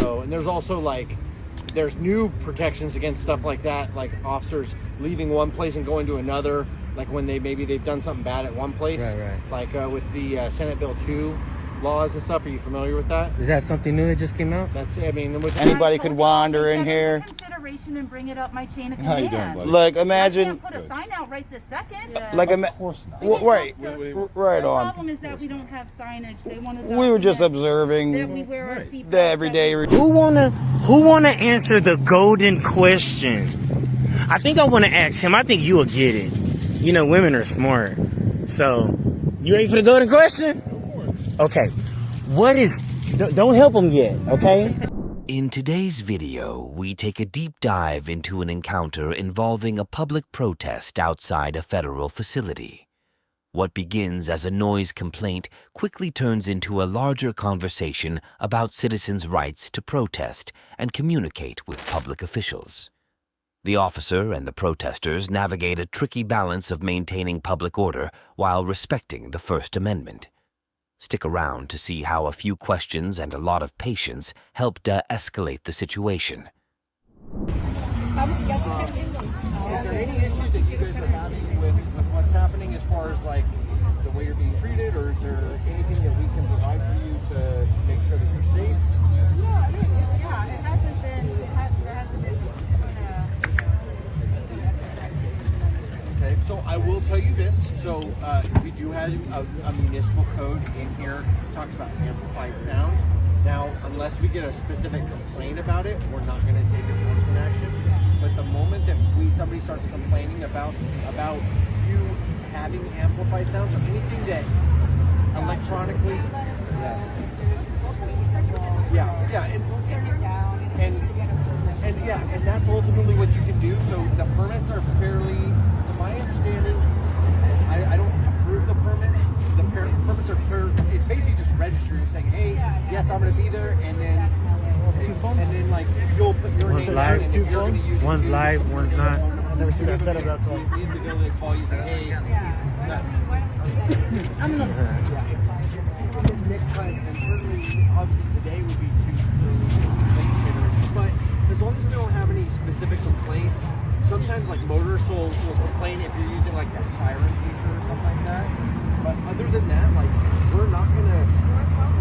So, and there's also like, there's new protections against stuff like that, like officers leaving one place and going to another, like when they've done something bad at one place, right. Like with the Senate Bill 2 laws and stuff. Are you familiar with that? Is that something new that just came out? That's, I mean, with Anybody could wander in here. Consideration and bring it up my chain of How you command. doing, buddy? Like, imagine. I can't put a sign out right this second. Like, right The on. problem is that we don't have signage. They want to. We were just observing that we wear our seatbelts the everyday. Who wanna answer the golden question? I think I wanna ask him. I think you will get it. You know, women are smart. So, you ready for the golden question? Okay. What is... Don't help him yet, okay? In today's video, we take a deep dive into an encounter involving a public protest outside a federal facility. What begins as a noise complaint quickly turns into a larger conversation about citizens' rights to protest and communicate with public officials. The officer and the protesters navigate a tricky balance of maintaining public order while respecting the First Amendment. Stick around to see how a few questions and a lot of patience help de-escalate the situation. Is there any issues that you guys are having with what's happening as far as like the way you're being treated, or is there anything that we can provide for you to make sure that you're safe? It hasn't been. Okay, so I will tell you this. So we do have a municipal code in here that talks about amplified sound. Now, unless we get a specific complaint about it, we're not going to take enforcement action. But the moment that somebody starts complaining about you having amplified sounds or anything that electronically, and that's ultimately what you can do. So the permits are fairly, to my understanding, I don't approve the permits. The permits are it's basically just registering, saying, hey, yes, I'm going to be there, and then like you'll put your One's name live, in, and you're going to use one's it. live, one's not. I've never seen that setup. That's why. We need the ability to call you, say, hey, I'm gonna. next time, and certainly, obviously today would be too early, but as long as we don't have any specific complaints, sometimes like motorists will complain if you're using like that siren feature or something like that. But other than that, like we're not gonna.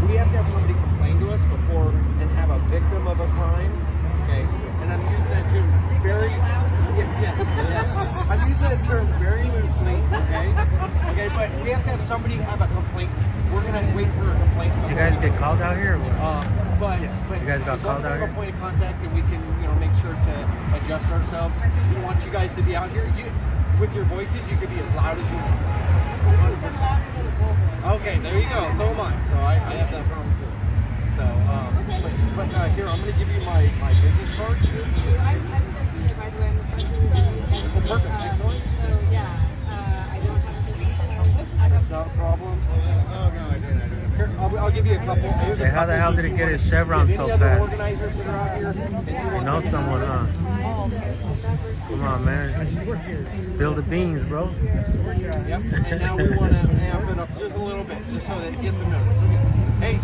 We have to have somebody complain to us before and have a victim of a crime. Okay, and I'm using that term very. Yes. I'm using that term very loosely. Okay, but we have to have somebody have a complaint. We're gonna wait for a complaint. Did you guys get called out here? Or what? But you guys got called out here? a point of contact, and we can, make sure to adjust ourselves. We want you guys to be out here. With your voices, you can be as loud as you want. 100%. Okay, there you go. So am I. So I have that problem too. So, but here, I'm going to give you my business card. I've sent you, by the way, Oh, perfect. Excellent. So, yeah, I don't have to. That's not a problem. Oh, no, I didn't. Here, I'll give you a couple. Hey, how the hell did it get his chevron so Any other fast? organizers that are out here? I know someone, huh? Come on, man. Spill the beans, bro. Yep. And now we want to amp it up just a little bit, just so that it gets a notice. Hey,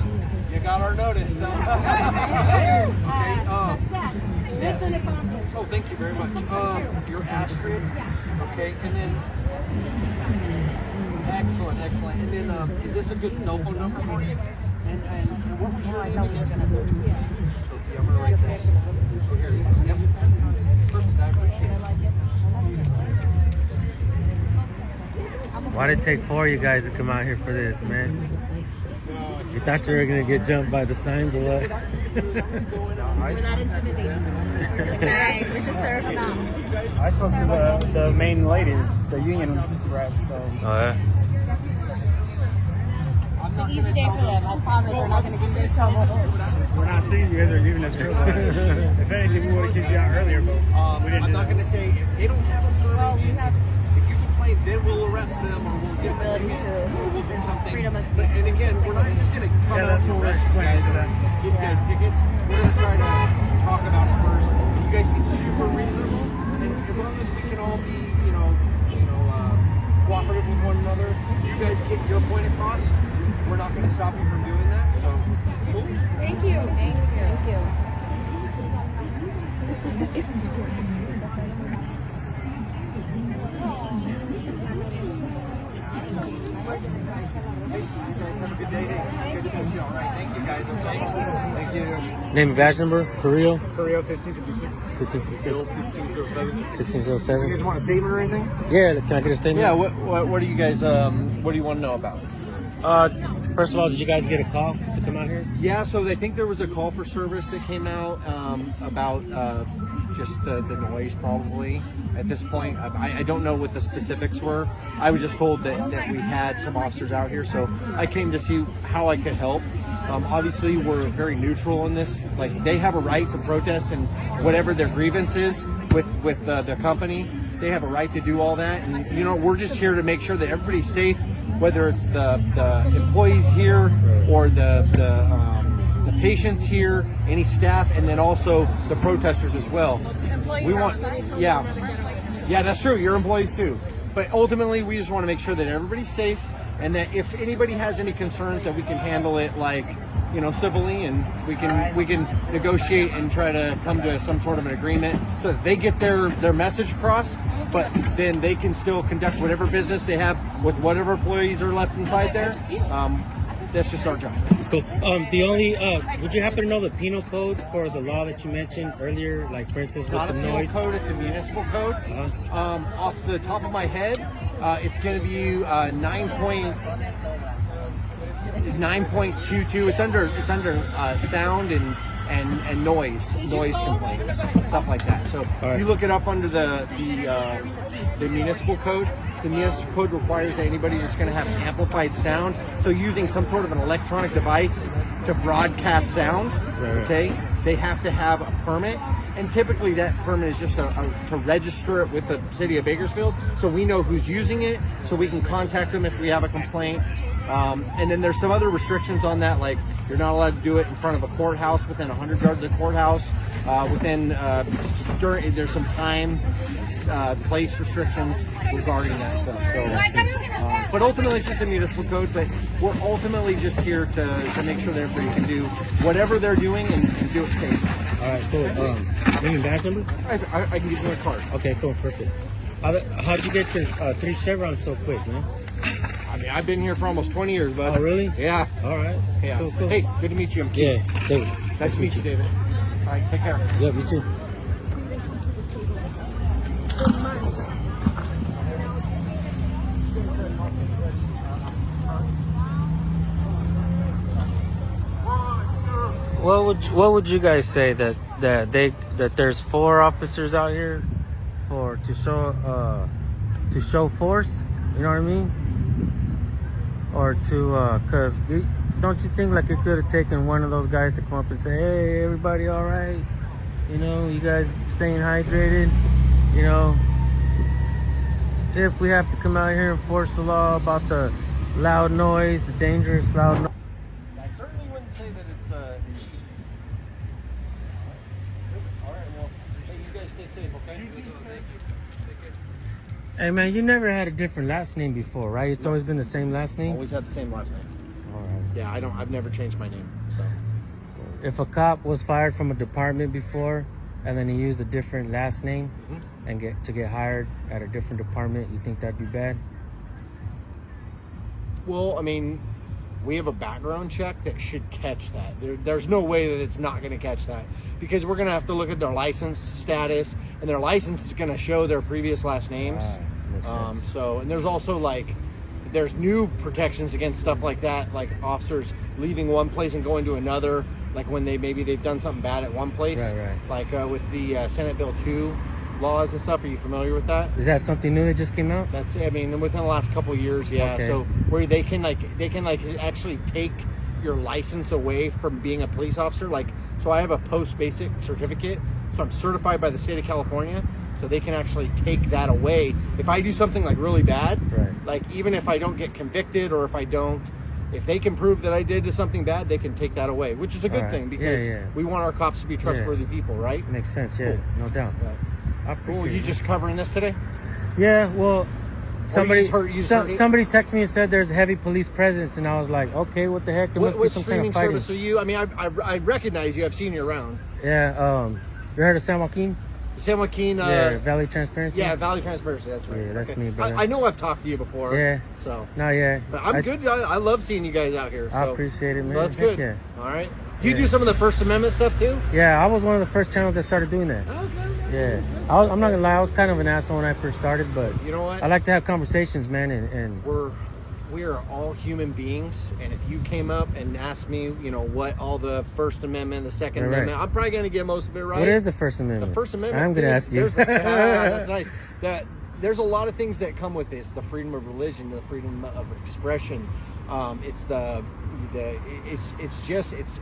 you got our notice. So. Okay. Yes. Oh, thank you very much. Your Astrid. Okay, and then. Excellent. And then, is this a good cell phone number for you? And what was your name again? Sophie, I'm gonna write that. Oh, here you go. Yep. Perfect. I appreciate it. Why did it take 4 of you guys to come out here for this, man? You thought you were gonna get jumped by the signs or what? We're not intimidating. We're just there for now. I spoke to the main lady, the union rep, so. Oh, yeah? It's an easy day for them. I promise we're not going to give you guys trouble. We're not seeing you guys are giving us trouble. If anything, we would have kicked you out earlier, but we didn't. I'm not going to say if they don't have a permit. Well, we have. If you complain, then we'll arrest them, or we'll give them a ticket, or we'll do something. Freedom of But, and again, we're not just going to come Yeah, out that's and what we're arrest you explaining guys to and them. give you guys tickets. We're going to try to talk about it first. You guys seem super reasonable, and as long as we can all be, cooperative with one another, you guys get your point across. We're not going to stop you from doing that. So, cool. Thank you. Name and badge number for real. Carrillo 1556. 1556. 1607. You guys want a statement or anything? Yeah, can I get a statement? Yeah. What do you guys what do you want to know about? First of all, did you guys get a call to come out here? Yeah, so I think there was a call for service that came out about just the noise probably at this point. I don't know what the specifics were. I was just told that we had some officers out here, so I came to see how I could help. Obviously, we're very neutral in this. Like, they have a right to protest and whatever their grievance is with their company. They have a right to do all that. And, you know, we're just here to make sure that everybody's safe, whether it's the employees here or the patients here, any staff, and then also the protesters as well. We want, yeah, that's true. Your employees too. But ultimately, we just want to make sure that everybody's safe, and that if anybody has any concerns, that we can handle it like, you know, civilly, and we can negotiate and try to come to some sort of an agreement so that they get their message across, but then they can still conduct whatever business they have with whatever employees are left inside there. That's just our job. Cool. The only would you happen to know the penal code for the law that you mentioned earlier? Like, for instance, It's not with a the penal noise. code, it's a municipal code. Off the top of my head, it's going to be 9.22. It's under sound and noise complaints, stuff like that. So if you look it up under the municipal code, the municipal code requires that anybody that's going to have amplified sound, so using some sort of an electronic device to broadcast sound, okay, they have to have a permit. And typically that permit is just to register it with the city of Bakersfield, so we know who's using it, so we can contact them if we have a complaint. And then there's some other restrictions on that, like you're not allowed to do it in front of a courthouse within 100 yards of the courthouse. There's some time, place restrictions regarding that stuff. So, but ultimately it's just a municipal code. But we're ultimately just here to make sure that everybody can do whatever they're doing and do it safely. All right, cool. Name and badge number? I can give you a card. Okay, cool, perfect. How'd you get your 3 chevrons so quick, man? I mean, I've been here for almost 20 years, bud. Oh, really? Yeah. All right. Yeah. Cool. Hey, good to meet you. I'm Keith. Yeah, David. Nice to meet you, David. All right, take care. Yeah, you too. What would you guys say that there's 4 officers out here to show force? You know what I mean? Or cause don't you think like it could have taken one of those guys to come up and say, hey, everybody all right? You know, you guys staying hydrated? You know, if we have to come out here and enforce the law about the loud noise, the dangerous loud noise. I certainly wouldn't say that it's all right, well, hey, you guys stay safe, okay? Hey man, you never had a different last name before, right? It's always been the same last name? Always had the same last name. All right. Yeah, I've never changed my name, so. If a cop was fired from a department before and then he used a different last name and get hired at a different department, you think that'd be bad? Well, I mean, we have a background check that should catch that. There's no way that it's not going to catch that, because we're going to have to look at their license status, and their license is going to show their previous last names. Makes sense. So, and there's also there's new protections against stuff like that, like officers leaving one place and going to another, like when they've done something bad at one place. Right. Like with the Senate Bill 2 laws and stuff. Are you familiar with that? Is that something new that just came out? That's, I mean, within the last couple of years, yeah. Okay. So where they can actually take your license away from being a police officer. Like, so I have a post-basic certificate, so I'm certified by the state of California. So they can actually take that away if I do something like really bad. Right. Like, even if I don't get convicted, or if they can prove that I did something bad, they can take that away, which is a good All right. thing, because we want our cops to be trustworthy people, right? Makes sense, yeah, Cool. no doubt. Right. I appreciate Cool. You it. just covering this today? Yeah, well, somebody somebody texted me and said there's heavy police presence, and I was like, okay, what the heck? There must be What some streaming kind of fighting. service are you? I mean, I recognize you. I've seen you around. Yeah, you heard of San Joaquin? San Joaquin. Yeah, Valley Transparency. Yeah, Valley Transparency. That's right. Yeah, that's Okay. me, brother. I know I've talked to you before. Yeah. So. No, yeah. But I'm good. I love seeing you guys out here. So. I appreciate it, man. So that's Heck good. yeah. All right. Do you do some of the First Amendment stuff too? Yeah, I was one of the first channels that started doing that. Okay. Yeah, I'm not gonna lie, I was kind of an asshole when I first started, but You know what? I like to have conversations, man, and We are all human beings, and if you came up and asked me, you know, what all the First Amendment, the Second Right. Amendment, I'm probably going to get most of it right. what is the First Amendment? The First Amendment? I'm gonna dude, ask you. That's nice. There's a lot of things that come with this: the freedom of religion, the freedom of expression. It's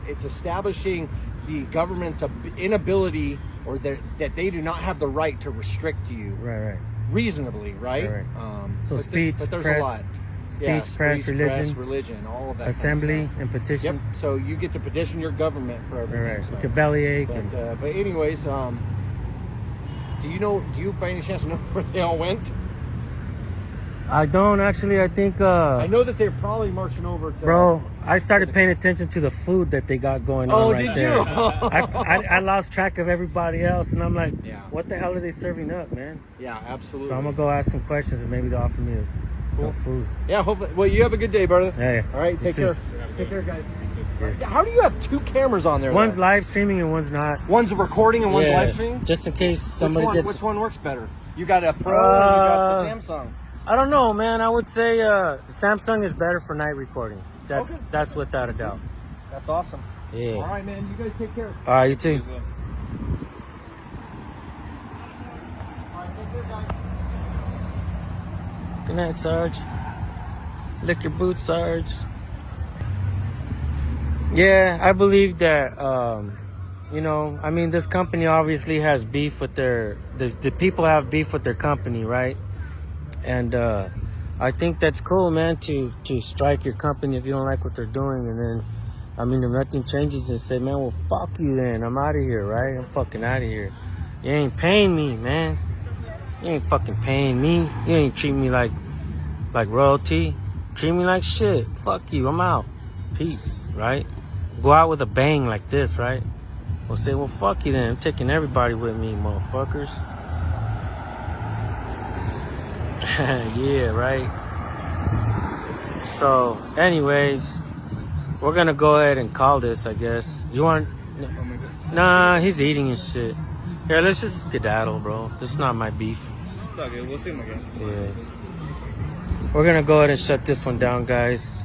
it's establishing the government's inability, or that they do not have the right to restrict you Right. reasonably, right? Right. So but speech, but there's press, a lot. Speech, press, religion, all of that. assembly, kind of stuff. and petition. Yep. So you get to petition your government for everything. Right. So. You could bellyache. And, But anyways, do you by any chance know where they all went? I don't actually. I think. I know that they're probably marching over to. Bro, I started paying attention to the food that they got going on. Oh, right did there. you? I lost track of everybody else, and I'm like, Yeah. what the hell are they serving up, man? Yeah, absolutely. So I'm gonna go ask some questions, and maybe they'll offer me some food. Yeah, hopefully. Well, you have a good day, brother. Yeah. All right, take too. care. Take care, guys. How do you have two cameras on there? One's though? live streaming and one's not. One's recording and one's Yeah, live streaming. just in case somebody gets. Which one works better? You got a Pro and you got the Samsung. I don't know, man. I would say the Samsung is better for night recording. That's without a doubt. That's awesome. Yeah. All right, man. You guys take care. All right, you too. All right, take care, guys. Good night, Sarge. Lick your boots, Sarge. Yeah, I believe that, I mean, this company obviously has beef with the people have beef with their company, right? And I think that's cool, man, to strike your company if you don't like what they're doing. And then, I mean, if nothing changes, they say, man, well, fuck you then. I'm out of here, right? I'm fucking out of here. You ain't paying me, man. You ain't fucking paying me. You ain't treat me like royalty. Treat me like shit. Fuck you. I'm out. Peace, right? Go out with a bang like this, right? We'll say, well, fuck you then. I'm taking everybody with me, motherfuckers. Yeah, right? So, anyways, we're gonna go ahead and call this, I guess. You want... Nah, he's eating his shit. Here, let's just skedaddle, bro. This is not my beef. It's all good. We'll see him again. Yeah. We're gonna go ahead and shut this one down, guys.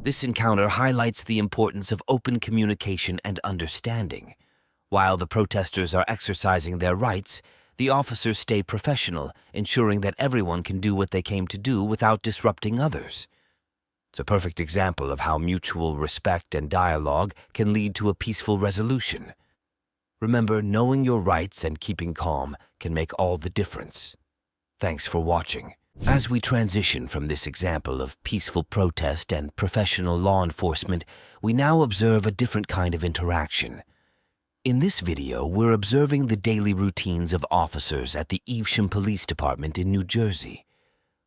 This encounter highlights the importance of open communication and understanding. While the protesters are exercising their rights, the officers stay professional, ensuring that everyone can do what they came to do without disrupting others. It's a perfect example of how mutual respect and dialogue can lead to a peaceful resolution. Remember, knowing your rights and keeping calm can make all the difference. Thanks for watching. As we transition from this example of peaceful protest and professional law enforcement, we now observe a different kind of interaction. In this video, we're observing the daily routines of officers at the Evesham Police Department in New Jersey.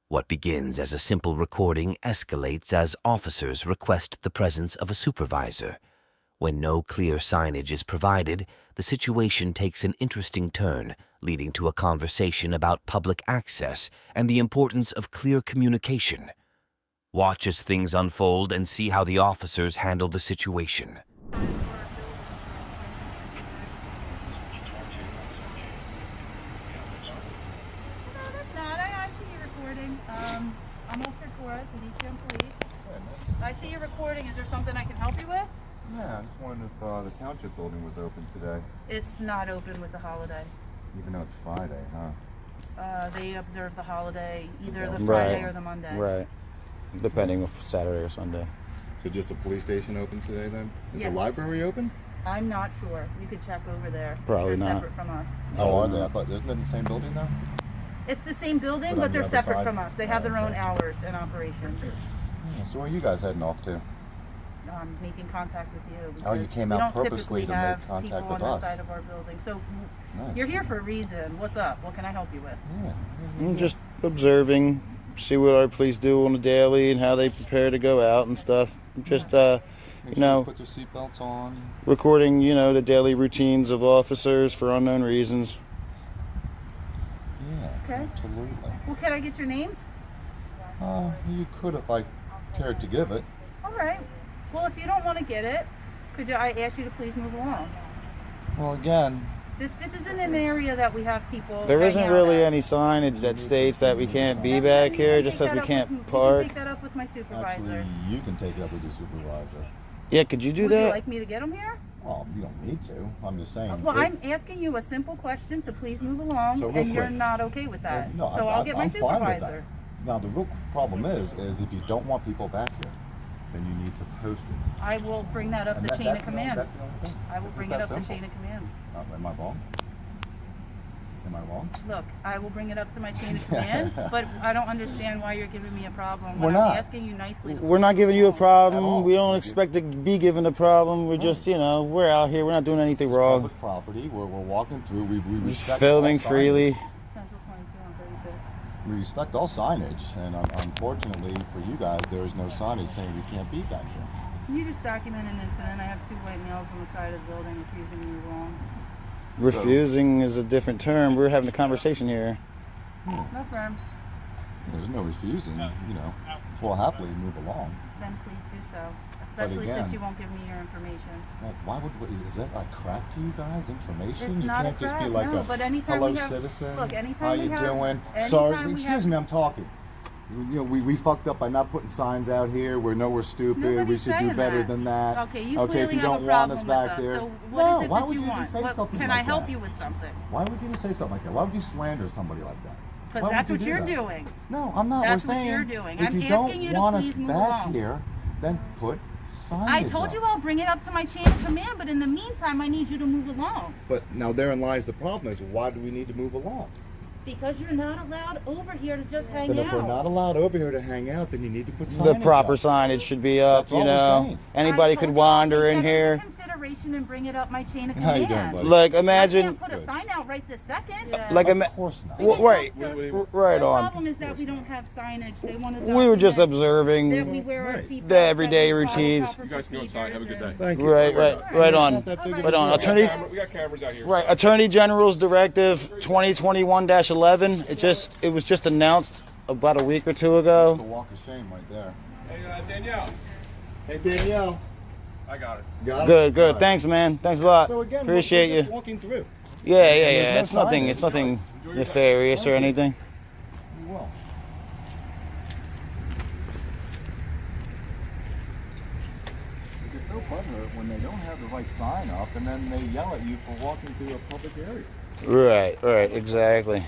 What begins as a simple recording escalates as officers request the presence of a supervisor. When no clear signage is provided, the situation takes an interesting turn, leading to a conversation about public access and the importance of clear communication. Watch as things unfold and see how the officers handle the situation. I see you recording. I'm Officer Torres with Evesham Police. I see you recording. Is there something I can help you with? Yeah, I just wondered if the township building was open today, It's not open with the holiday. even though it's Friday, huh? They observe the holiday either the Right. Friday or the Monday. Right. Depending if Saturday or Sunday. So just a police station open today then? Is Yes. the library open? I'm not sure. You could check over there. Probably They're not. separate from us. Oh, are they? I thought, isn't it the same building though? It's the same building, But but on the they're other separate side? from us. They have their own Okay. hours in operation. Yeah, so where are you guys heading off to? I'm making contact with you. Oh, you because came we out don't purposely typically to make have contact people with on us. the side of our building. So Nice. you're here for a reason. What's up? What can I help you with? Yeah. I'm just observing, see what our police do on the daily and how they prepare to go out and stuff. Just, Make you sure know, put your seatbelts on. recording, the daily routines of officers for unknown reasons. Yeah, Okay. absolutely. Well, can I get your names? You could if I cared to give it. All right. Well, if you don't want to get it, Could I ask you to please move along? Well, again, This isn't an area that we have people. there hang isn't out really at. any signage that states that we can't be Then back you here. can It just take says we that up can't with- You park. can take that up with my supervisor. Actually, you can take it up with your supervisor. Yeah, could you do Would you that? like me to get him here? Well, you don't need to. I'm just saying. Well, if- I'm asking you a simple question to please move along, So real and you're quick. not okay with that. No, So I'll get my I'm fine with that. supervisor. Now, the real problem is if you don't want people back here, then you need to post it. I will bring that up And the that- chain of that's the only- command. That's the only thing. I will It's bring just it up that the simple. chain of command. Am I wrong? Am I wrong? Look, I will bring it up to my chain of command, but I don't understand why you're giving me a problem We're when not. I'm asking you nicely. To We're not giving you a At all. problem. We don't expect to be given a problem. We're just, you know, we're out here. We're not doing anything It's wrong. public property. We're walking through. We We're respect filming all signage. freely. Central 22 on 36. We respect all signage, and unfortunately for you guys, there is no signage saying we can't be back here. Can you just document an incident? I have 2 white males on the side of the building refusing to move along. Refusing is a different term. We're having a conversation here. No firm. There's no refusing. You know, we'll happily move along. Then please do so. Especially again- since you won't give me your information. Well, why would is that like crap to you guys? Information? It's you not a can't just crap, be like no, a but anytime hello we have- citizen. look, anytime how we you have- doing? anytime Sorry, we excuse have- me, I'm talking. You know, we fucked up by not putting signs out here. We know we're stupid. we Nobody's should do saying better that. than that. Okay, you okay, clearly if you have don't a want problem us with back us. there, So what is it why that would you even want? say something Can like I help that? you with something? Why would you even say something like that? Why would you slander somebody like that? Because Why that's would what you you're do that? doing. No, I'm not. That's We're what saying you're doing. if I'm you don't asking you to want us please move back along. here, then put signage I told up. you I'll bring it up to my chain of command, but in the meantime, I need you to move along. But now therein lies the problem: is why do we need to move along? Because you're not allowed over here to just hang But out. if we're not allowed over here to hang out, then you need to put signage The proper up. signage should be up, That's you all we're know. saying. Anybody I could told you I'll wander take in that here. into consideration and bring it up my chain of How command. you doing, buddy? Like, I imagine, can't put a sign out right this second. like, Of course not. well, right, The right on. problem is that we don't have signage. They want to. We were just that observing. we wear our Right. seatbelts, The everyday that we follow routines. proper You guys can go inside. Have a good day. procedures Thank you. Right on. Right on. Attorney, We got cameras out here. right. Attorney General's Directive 2021-11. It was just announced about a week or two It's a ago. walk of shame right there. Hey, Danielle. Hey Danielle. I got it. Got it? Good. Got it. Thanks, man. Thanks a lot. So again, Appreciate we're just you. walking through. Yeah. There's no It's nothing. signage. It's nothing Enjoy your day. nefarious or anything. You will. It's so butthurt when they don't have the right sign up and then they yell at you for walking through a public area. Right. Exactly.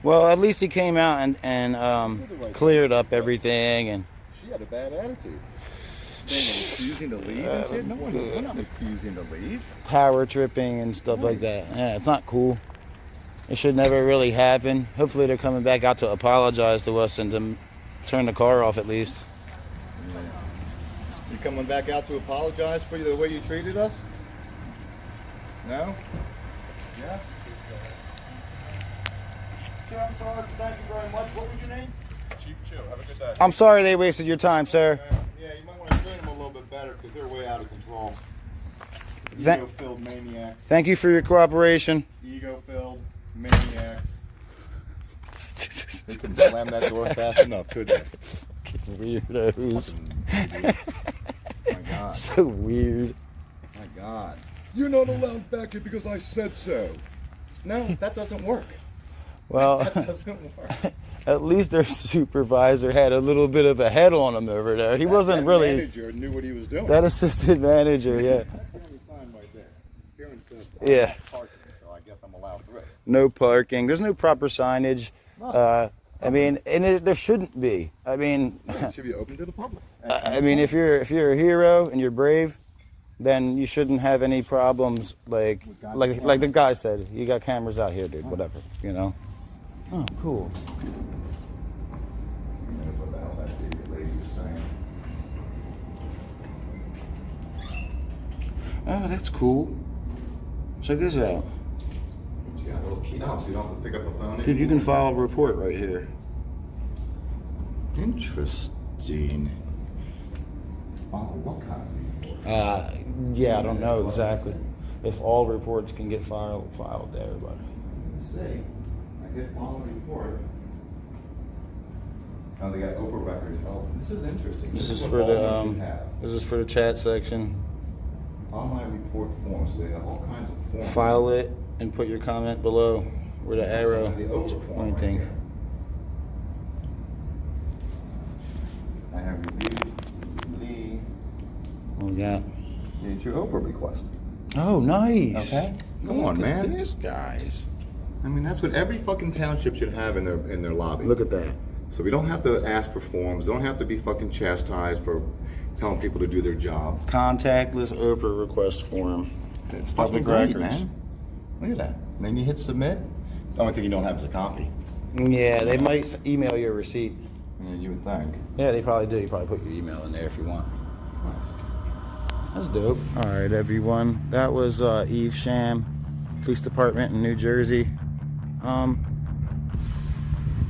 Well, at least he came out and cleared up everything and. She had a bad attitude. Saying refusing to leave and shit. No one, we're not refusing to leave. Power tripping and stuff like that. Yeah, it's not cool. It should never really happen. Hopefully they're coming back out to apologize to us and to turn the car off at least. You coming back out to apologize for the way you treated us? No? Yes? Sir, I'm sorry. Thank you very much. What was your name? Chief Chill. Have a good day. I'm sorry they wasted your time, sir. Yeah, you might want to train them a little bit better because they're way out of control. That- Ego-filled maniacs. Thank you for your cooperation. Ego-filled maniacs. They couldn't slam that door fast enough, could they? Weirdos. My God. So weird. My God. You're not allowed back here because I said so. No, that doesn't work. Well, That doesn't work. at least their supervisor had a little bit of a head on him over there. He wasn't That really manager knew what he was doing. that assistant manager, yeah. That's the only sign right there. Here it says Yeah. parking, so I guess I'm allowed through. No parking. There's no proper signage. I mean, and there shouldn't be. I mean, It should be open to the public. I mean, if you're a hero and you're brave, then you shouldn't have any problems. Like the guy said, you got cameras out here, dude. Whatever, you know. Oh, cool. What the hell that lady was saying. Oh, that's cool. Check this out, You got a little kiosk, so you don't have to pick up the phone. dude. You can file a report right here. Interesting. Oh, what kind of report? Yeah, I don't know exactly if all reports can get filed there, but. Let's see. I get all the report. Oh, they got Oprah records. Oh, this is interesting. This is what for all the you should have. this is for the chat section. online report forms. So they have all kinds of forms. File it and put your comment below where the arrow The is over form right pointing. here. I have reviewed Oh, yeah. the your Oprah request. Oh, nice. Okay. Come on, Look at man. this, guys. I mean, that's what every fucking township should have in their lobby. Look at that. So we don't have to ask for forms. Don't have to be fucking chastised for telling people to do their job. Contactless Oprah request form. It's Public fucking great, records. man. Look at that. And then you hit submit. The only thing you don't have is a copy. Yeah, they might email you a receipt. Yeah, you would think. Yeah, they probably do. You probably put your email in there if you want. That's dope. All right, everyone. That was Evesham Police Department in New Jersey.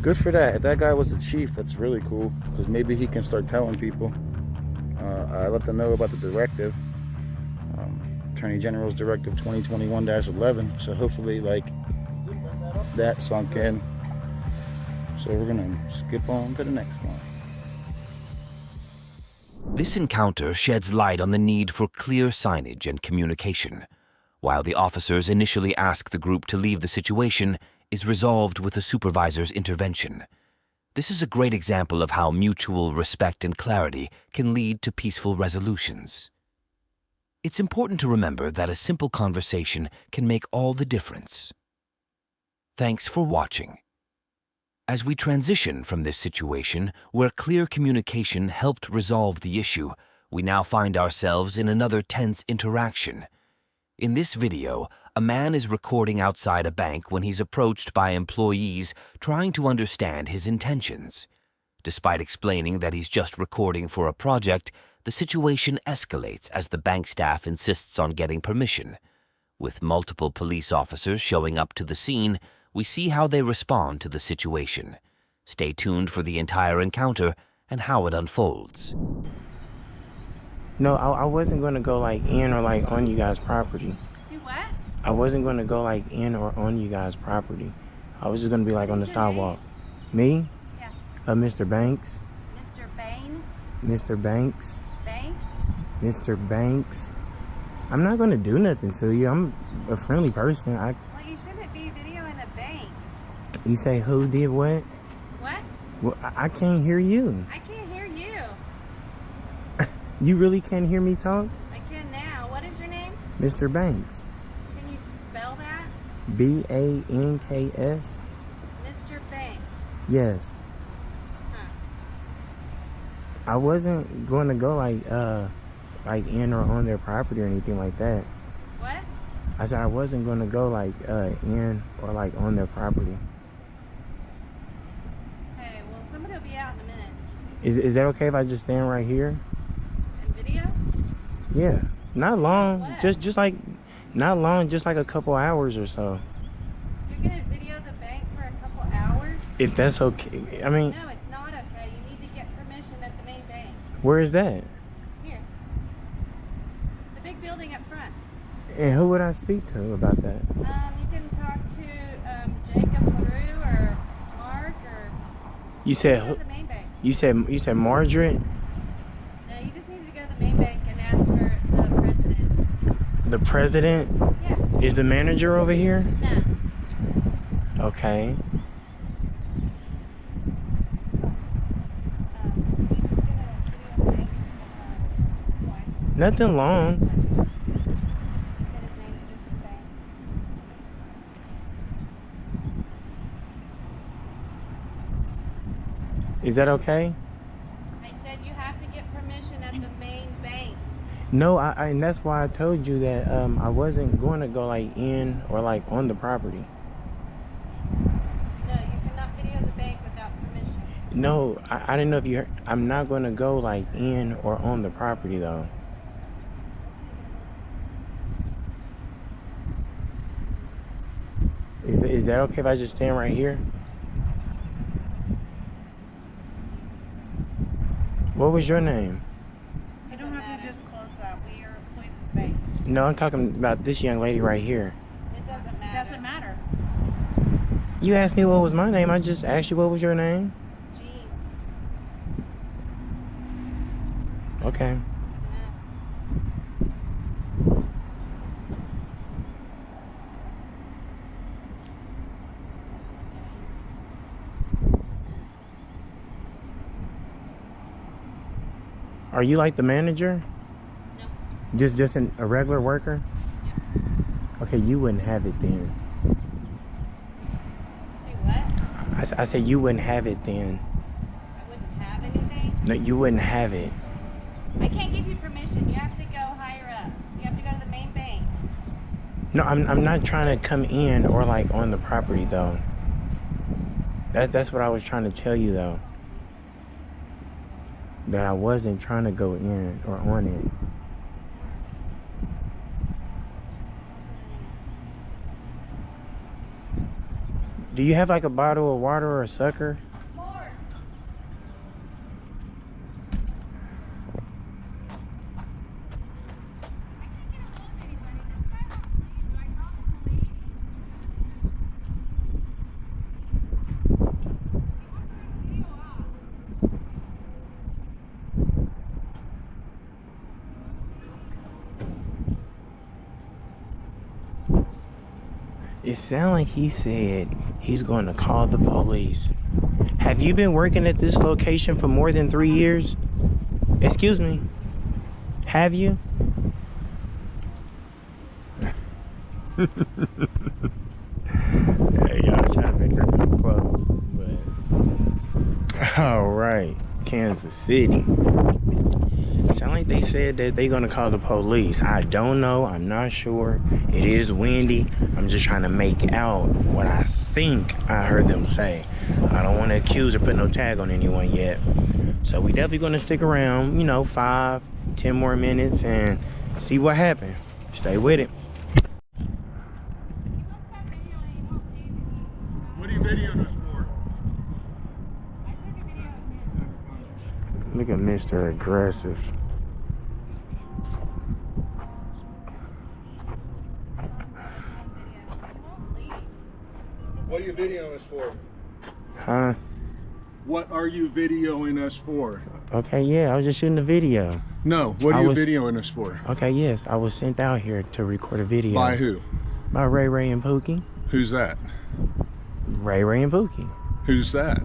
Good for that. If that guy was the chief, that's really cool, because maybe he can start telling people. I let them know about the directive, Attorney General's Directive 2021-11. So hopefully, like, that sunk in. So we're gonna skip on to the next one. This encounter sheds light on the need for clear signage and communication. While the officers initially ask the group to leave the situation, is resolved with a supervisor's intervention. This is a great example of how mutual respect and clarity can lead to peaceful resolutions. It's important to remember that a simple conversation can make all the difference. Thanks for watching. As we transition from this situation where clear communication helped resolve the issue, we now find ourselves in another tense interaction. In this video, a man is recording outside a bank when he's approached by employees trying to understand his intentions. Despite explaining that he's just recording for a project, the situation escalates as the bank staff insists on getting permission. With multiple police officers showing up to the scene, we see how they respond to the situation. Stay tuned for the entire encounter and how it unfolds. No, I wasn't going to go like in or like on you guys' property. Do what? I wasn't going to go like in or on you guys' property. I was just going to be like on the sidewalk. Me? Yeah. Mr. Banks. Mr. Bain? Mr. Banks. Bank? Mr. Banks. I'm not going to do nothing to you. I'm a friendly person. Well, you shouldn't be videoing a bank. You say who did what? What? Well, I can't hear you. I can't hear you. You really can't hear me talk? I can now. What is your name? Mr. Banks. Can you spell that? B-A-N-K-S. Mr. Banks. Yes. Huh. I wasn't going to go like in or on their property or anything like that. What? I said I wasn't going to go like in or like on their property. Hey, well, somebody will be out in a minute. Is that okay if I just stand right here? And video? Yeah. Not long. What? Just like not long, just like a couple hours or so. You're going to video the bank for a couple hours? If that's okay. I mean, No, it's not okay. You need to get permission at the main bank. where is that? Here. The big building up front. And who would I speak to about that? You can talk to Jacob LaRue or Mark or You said at the main bank. you said Margaret, No, you just need to go to the main bank and ask for the president. the president. Yeah. Is the manager over here? No. Okay. Nothing long. Is that okay? I said you have to get permission at the main bank. No, and that's why I told you that I wasn't going to go like in or like on the property. No, you cannot video the bank without permission. No, I didn't know if you heard. I'm not going to go like in or on the property though. Is that okay if I just stand right here? What was your name? You don't have to disclose that. We are employees of the bank. No, I'm talking about this young lady right here. It doesn't It matter. doesn't matter. You asked me what was my name. I just asked you what was your name. Gee. Okay. No. Are you like the manager? No. Just a regular worker? Yeah. Okay, you wouldn't have it then. Say what? I said you wouldn't have it then. I wouldn't have anything? No, you wouldn't have it. I can't give you permission. You have to go higher up. You have to go to the main bank. No, I'm not trying to come in or like on the property though. That's what I was trying to tell you though. That I wasn't trying to go in or on it. Do you have like a bottle of water or a sucker? More. It sounded like he said he's going to call the police. Have you been working at this location for more than 3 years? Excuse me. Have you? Yeah, y'all trying to make her come close, but all right, Kansas City. Sound like they said that they're gonna call the police. I don't know. I'm not sure. It is windy. I'm just trying to make out what I think I heard them say. I don't want to accuse or put no tag on anyone yet. So we definitely gonna stick around, you know, 5-10 more minutes and see what happens. Stay with it. What are you videoing us for? Look at Mr. Aggressive. What are you videoing us for? Huh? What are you videoing us for? Okay, yeah, I was just shooting a video. No, what I are you was- videoing us for? Okay, yes, I was sent out here to record a video. By who? By Ray Ray and Pookie. Who's that? Ray Ray and Pookie. Who's that?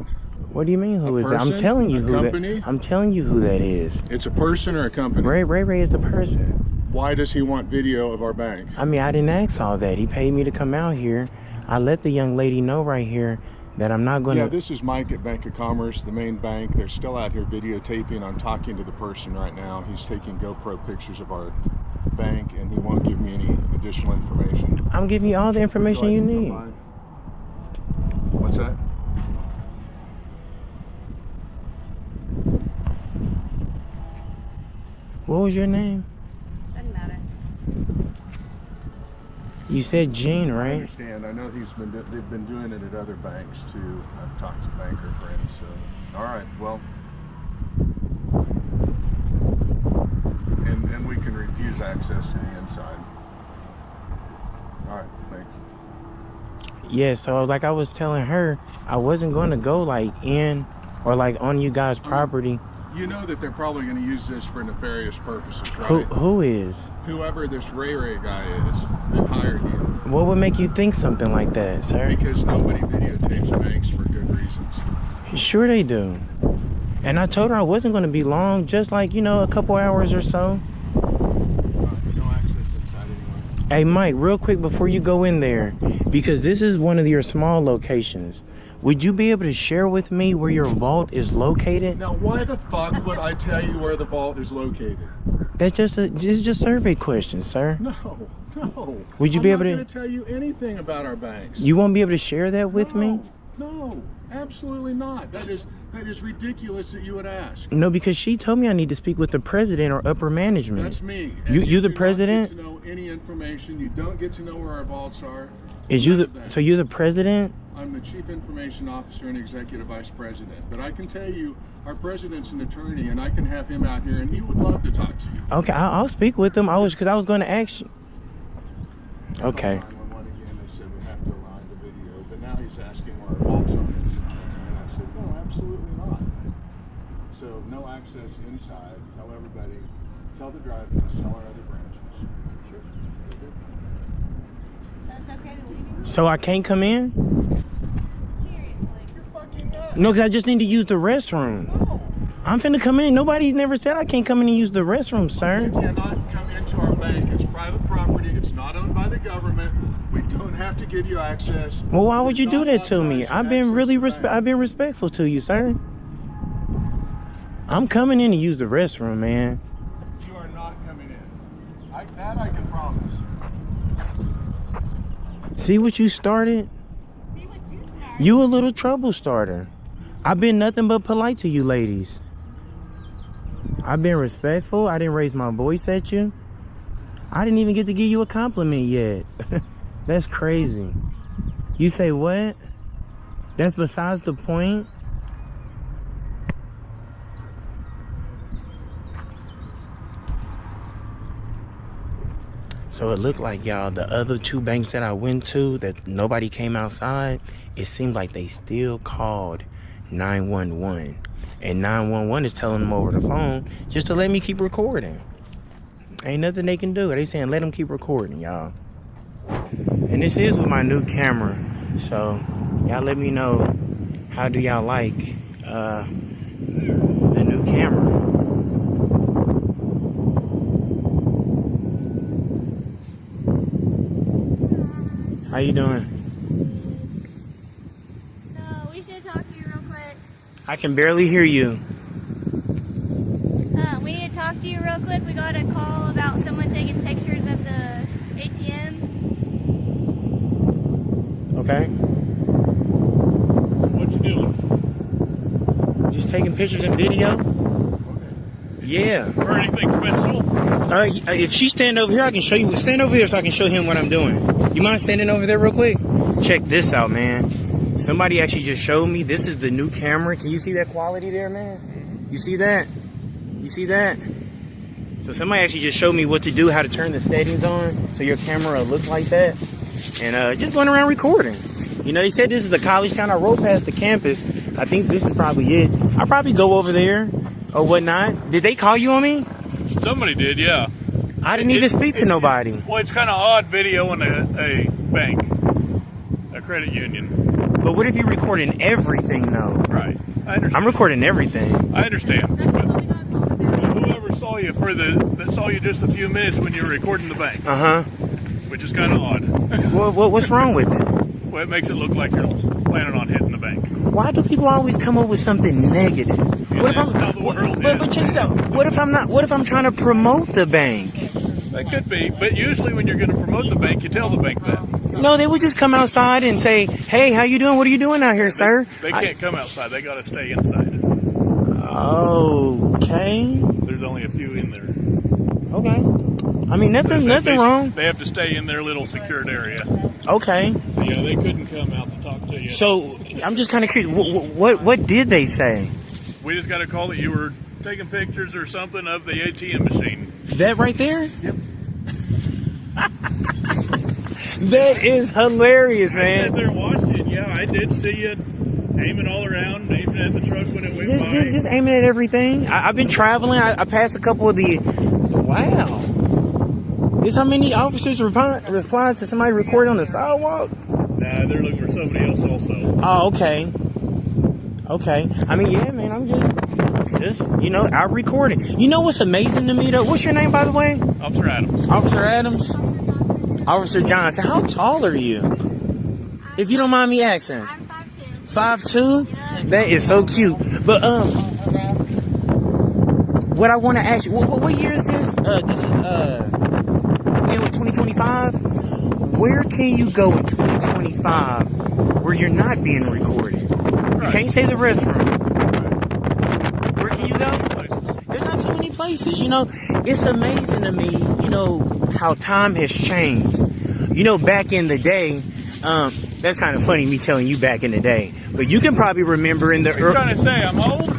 What do you mean who A is that? I'm person? telling you A who company? that. I'm telling you who that is. It's a person or a company? Ray Ray is the person. Why does he want video of our bank? I mean, I didn't ask all that. He paid me to come out here. I let the young lady know right here that I'm not gonna. Yeah, this is Mike at Bank of Commerce, the main bank. They're still out here videotaping. I'm talking to the person right now. He's taking GoPro pictures of our bank, and he won't give me any additional information. I'm giving you all the information you need. What's that? What was your name? Doesn't matter. You said Gene, I right? understand. I know they've been doing it at other banks too. I've talked to banker friends. So, all right. Well, and we can refuse access to the inside. All right. Thanks. Yeah. So like I was telling her, I wasn't going to go like in or like on you guys' property. You know that they're probably going to use this for nefarious purposes, right? Who is? Whoever this Ray Ray guy is that hired you. What would make you think something like that, sir? Because nobody videotapes banks for good reasons. Sure they do. And I told her I wasn't going to be long, just like, you know, a couple hours or so. No access inside anyway. Hey, Mike, real quick before you go in there, because this is one of your small locations, would you be able to share with me where your vault is located? Now, why the fuck would I tell you where the vault is located? That's it's just survey questions, sir. No. Would you be able I'm to- not going to tell you anything about our banks. You won't be able to share that with me? No, absolutely not. That is ridiculous that you would ask. No, because she told me I need to speak with the president or upper management. That's me. You do the not president? get to know any information. You don't get to know where our vaults are. Is you None of the that. so you're the president? I'm the Chief Information Officer and Executive Vice President. But I can tell you, our president's an attorney, and I can have him out here, and he would love to talk to you. Okay, I'll speak with him. Because I was going to ask you. Okay. I called 911 again. They said we have to align the video, but now he's asking where our vaults are. And I said, no, absolutely not. So no access inside. Tell everybody. Tell the drive-ins. Tell our other branches. Sure. So it's okay to leave him? So I can't come in? Seriously. You're fucking nuts. No, because I just need to use the restroom. No. I'm finna come in. Nobody's never said I can't come in and use the restroom, sir. You cannot come into our bank. It's private property. It's not owned by the government. We don't have to give you access. Well, why would you do that to me? Not I've been really I've been respectful to you, sir. I'm coming in to use the restroom, man. You are not coming in. That I can promise. See what you started? See what you started? You a little trouble starter. I've been nothing but polite to you ladies. I've been respectful. I didn't raise my voice at you. I didn't even get to give you a compliment yet. That's crazy. You say what? That's besides the point. So it looked like, y'all, the other two banks that I went to that nobody came outside, it seemed like they still called 911. And 911 is telling them over the phone just to let me keep recording. Ain't nothing they can do. They saying let them keep recording, y'all. And this is with my new camera. So y'all let me know, how do y'all like the new camera? How you doing? So, we should talk to you real quick. I can barely hear you. We need to talk to you real quick. We got a call about someone taking pictures of the ATM. Okay. What you doing? Just taking pictures and video? Yeah. Or anything special? If she stand over here, I can show you. Stand over here so I can show him what I'm doing. You mind standing over there real quick? Check this out, man. Somebody actually just showed me. This is the new camera. Can you see that quality there, man? You see that? You see that? So somebody actually just showed me what to do, how to turn the settings on so your camera looks like that. And just going around recording. You know, they said this is a college town. I rode past the campus. I think this is probably it. I'll probably go over there or whatnot. Did they call you on me? Somebody did, yeah. I didn't even speak to nobody. Well, it's kind of odd video in a bank, a credit union. But what if you're recording everything, though? Right. I understand. I'm recording everything. I understand. But whoever saw you that saw you just a few minutes when you were recording the bank. Uh-huh. Which is kind of odd. What's wrong with it? Well, it makes it look like you're planning on hitting the bank. Why do people always come up with something negative? Yeah, What if that's I'm? how the world But check this out. What if I'm not? What if I'm trying to promote the bank? That could be, but usually when you're going to promote the bank, you tell the bank that. No, they would just come outside and say, "Hey, how you doing? What are you doing out here, sir?" They can't come outside. They got to stay inside. Okay. There's only a few in there. Okay. I mean, nothing wrong. They have to stay in their little secured area. Okay. So, yeah, they couldn't come out to talk to you. So I'm just kind of curious. What did they say? We just got a call that you were taking pictures or something of the ATM machine. That right there? Yep. That is hilarious, I man. sat there watching. Yeah, I did see you aiming all around, aiming at the truck when it went by. Just aiming at everything. I've been traveling. I passed a couple of the. Wow. This how many officers replied to somebody recording on the sidewalk? Nah, they're looking for somebody else also. Oh, okay. Okay. I mean, yeah, man. I'm just out recording. You know what's amazing to me though? What's your name, by the way? Officer Adams. Officer Adams. Officer Johnson. How tall are you? If you don't mind me asking. I'm 5'2". 5'2"? Yeah. That is so cute. But what I want to ask you, what year is this? This is 2025. Where can you go in 2025 where you're not being recorded? You can't say the restroom. Where can you go? There's not too many places. It's amazing to me. How time has changed. Back in the day. That's kind of funny, me telling you back in the day. But you can probably remember in the... Are you trying to say I'm old?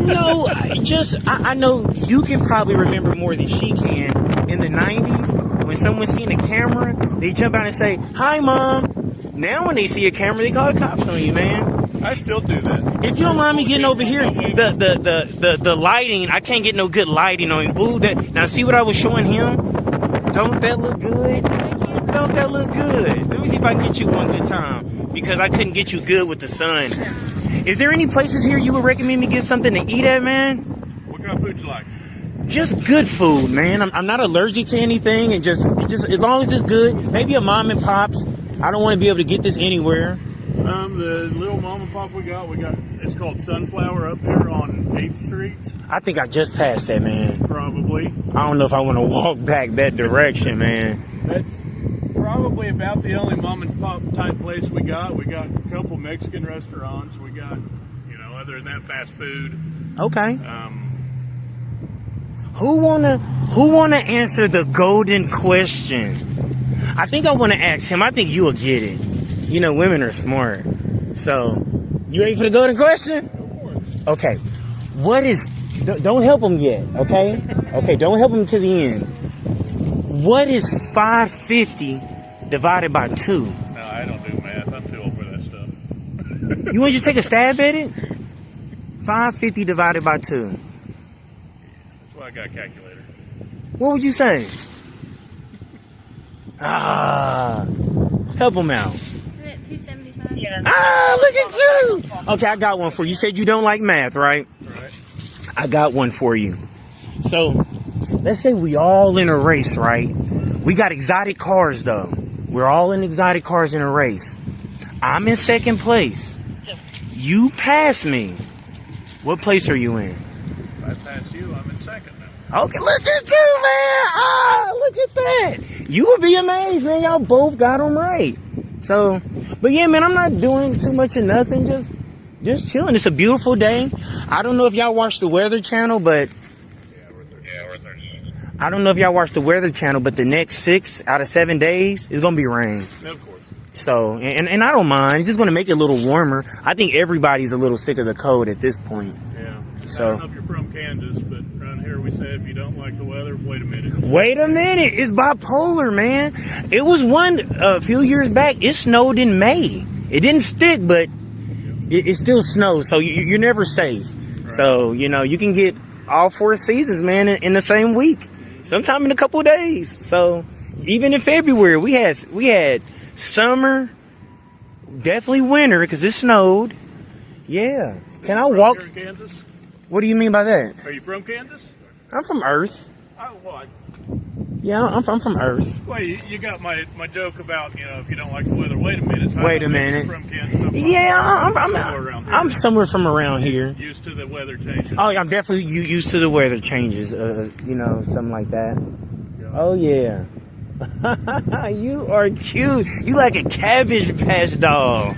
No, I know you can probably remember more than she can. In the 90s, when someone seen a camera, they jump out and say, "Hi, Mom." Now when they see a camera, they call the cops on you, man. I still do that. If you don't mind me getting over here, the lighting, I can't get no good lighting on you. Ooh, now see what I was showing him? Don't that look good? Don't that look good? Let me see if I can get you one good time, because I couldn't get you good with the sun. Is there any places here you would recommend me get something to eat at, man? food you like? Just good food, man. I'm not allergic to anything, and just as long as it's good. Maybe a mom and pops. I don't want to be able to get this anywhere. The little mom and pop we got, it's called Sunflower up here on 8th Street. I think I just passed that, man. Probably. I don't know if I want to walk back that direction, man. That's probably about the only mom and pop type place we got. We got a couple Mexican restaurants. We got, other than that, fast food. Okay. Who wanna answer the golden question? I think I want to ask him. I think you will get it. Women are smart. So, you ready for the golden question? Okay. Don't help him yet, okay? Okay, don't help him to the end. What is 550 divided by 2? No, I don't do math. I'm too old for that stuff. You want to just take a stab at it? 550 divided by 2. That's why I got a calculator. What would you say? Help him out. Isn't it 275? Yeah. Look at you. Okay, I got one for you. You said you don't like math, right? Right. I got one for you. So, let's say we all in a race, right? We got exotic cars, though. We're all in exotic cars in a race. I'm in second place. You pass me. What place are you in? If I pass you, I'm in second now. Okay, look at you, man. Look at that. You would be amazed, man. Y'all both got them right. So, but yeah, man, I'm not doing too much of nothing. Just chilling. It's a beautiful day. I don't know if y'all watch the Weather Channel, but I don't know if y'all watch the Weather Channel, but the next 6 out of 7 days is gonna be rain. Of course. So, and I don't mind. It's just gonna make it a little warmer. I think everybody's a little sick of the cold at this point. Yeah. So, I don't know if you're from Kansas, but around here we say if you don't like the weather, wait a minute. Wait a minute. It's bipolar, man. It was a few years back. It snowed in May. It didn't stick, but it still snows. So you're never safe. Right. So, you can get all 4 seasons, man, in the same week. Sometime in a couple of days. So even in February, we had summer, definitely winter because it snowed. Yeah. Can I walk? Here in Kansas? What do you mean by that? Are you from Kansas? I'm from Earth. Oh, well, Yeah, I'm from Earth. well, you got my joke about, if you don't like the weather, wait a minute. So Wait a minute. From Kansas, I'm somewhere from around here. Used to the weather changes. Oh, I'm definitely used to the weather changes. Something like that. Yeah. Oh yeah. You are cute. You like a Cabbage Patch doll.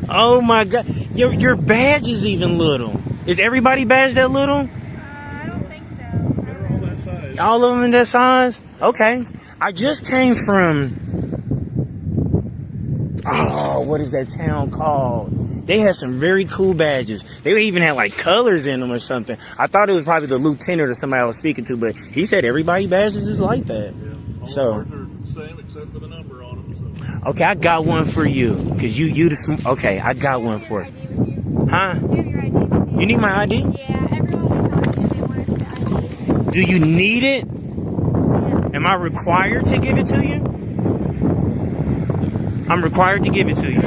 Oh my God. Your badge is even little. Is everybody badge that little? I don't think so. They're all that size. All of them in that size? Okay. I just came from, what is that town called? They had some very cool badges. They even had like colors in them or something. I thought it was probably the lieutenant or somebody I was speaking to, but he said everybody badges is like that. Yeah. All So, ours are the same except for the number on them. So. okay, I got one for you. Cause okay, I got one for you. Huh? Do you have your ID with you? You need my ID? Yeah, everyone we talk to, they want us to ID. Do you need it? Yeah. Am I required to give it to you? I'm required to give it to you.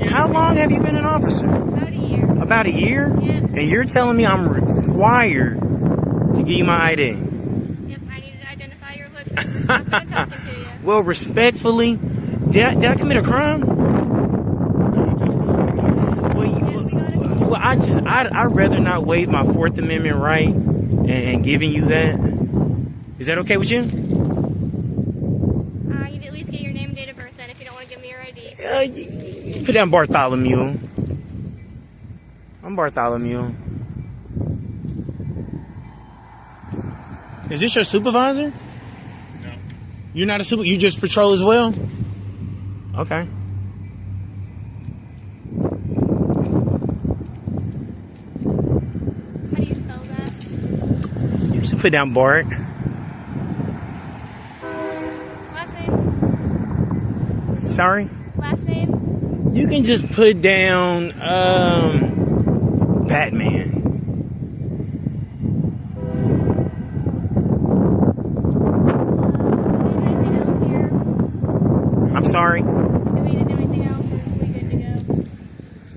How long have you been an officer? About a year. About a year? Yeah. And you're telling me I'm required to give you my ID? Yep, I need to identify your looks. I'm not talking to you. Well, respectfully, did I commit a crime? Well, I'd rather not waive my 4th Amendment right and giving you that. Is that okay with you? You need to at least get your name and date of birth then if you don't want to give me your ID. You put down Bartholomew. I'm Bartholomew. Is this your supervisor? No. You're not a super. You just patrol as well? Okay. How do you spell that? You just put down Bart. Last name? Sorry? Last name? You can just put down Batman. Anything else here? I'm sorry. Do we need to do anything else or are we good to go?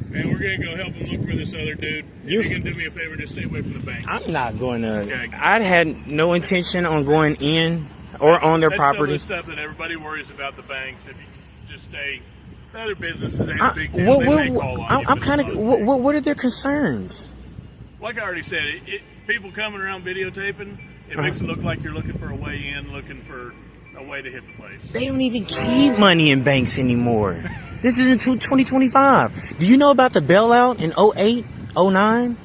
Man, we're gonna go help him look for this other dude. You're gonna do me a favor, just stay away from the bank. I'm not going to. Okay. I had no intention on going in or on their property. That's some of the stuff that everybody worries about the banks. If you just stay, other businesses ain't a big deal. They may call on you. I'm kind of. What are their concerns? Like I already said, people coming around videotaping, it makes it look like you're looking for a way in, looking for a way to hit the place. They don't even keep money in banks anymore. This is in 2025. Do you know about the bailout in 08, 09?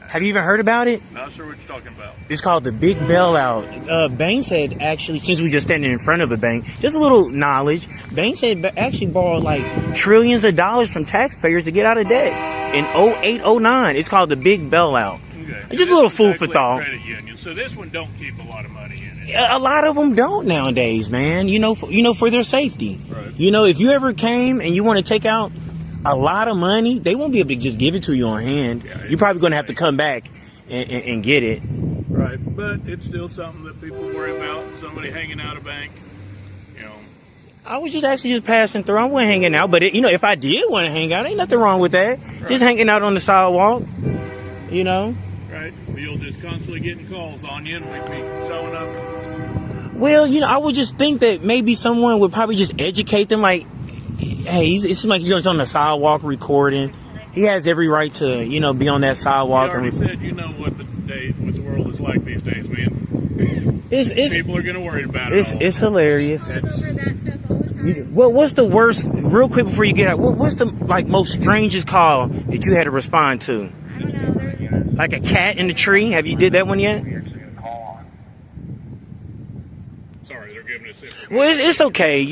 Have you even heard about it? Not sure what you're talking about. It's called the big bailout. Banks had actually, since we just standing in front of a bank, just a little knowledge, banks had actually borrowed like trillions of dollars from taxpayers to get out of debt in 08, 09. It's called the big bailout. Okay. It's just a little food for thought. Credit union. So this one don't keep a lot of money in it. A lot of them don't nowadays, man. For their safety. Right. If you ever came and you want to take out a lot of money, they won't be able to just give it to you on hand. Yeah, you're probably going to have to come back and get it. Right, but it's still something that people worry about. Somebody hanging out a bank, I was just passing through. I wasn't hanging out, but if I did want to hang out, ain't nothing wrong with that. Right. Just hanging out on the sidewalk, Right, but you'll just constantly getting calls on you, and we'd be showing up. Well, I would just think that maybe someone would probably just educate them, like, hey, it seems like he's just on the sidewalk recording. He has every right to, be on that sidewalk. You already said what the world is like these days, man. People are gonna worry about it. It's hilarious. What's the worst? Real quick before you get out, what's the most strangest call that you had to respond to? I don't know. Like a cat in the tree? Have you did that one yet? Sorry, they're giving us it. Well, it's okay.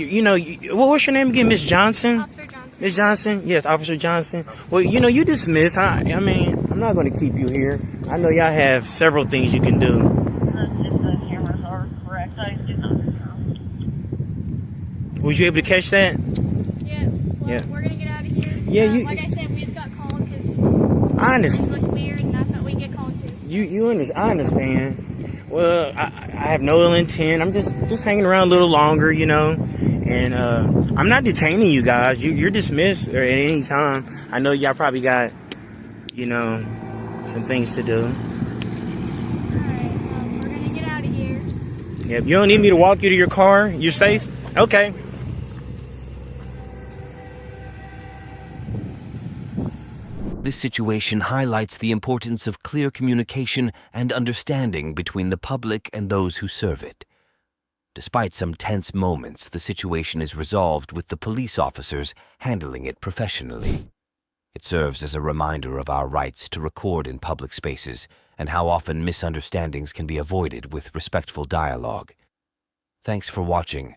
What's your name again, Miss Johnson? Officer Johnson. Miss Johnson? Yes, Officer Johnson. Well, you dismiss. I mean, I'm not going to keep you here. I know y'all have several things you can do. The cameras are correct. I did not know. Was you able to catch that? Yeah. Well, Yeah. we're gonna get out of here. Yeah, like I said, we just got called because I it understand. looked weird, and that's what we get called to. I understand. Well, I have no ill intent. I'm just hanging around a little longer, and I'm not detaining you guys. You're dismissed at any time. I know y'all probably got, some things to do. All right. We're gonna get out of here. Yeah, you don't need me to walk you to your car? You're safe? Okay. This situation highlights the importance of clear communication and understanding between the public and those who serve it. Despite some tense moments, the situation is resolved with the police officers handling it professionally. It serves as a reminder of our rights to record in public spaces and how often misunderstandings can be avoided with respectful dialogue. Thanks for watching.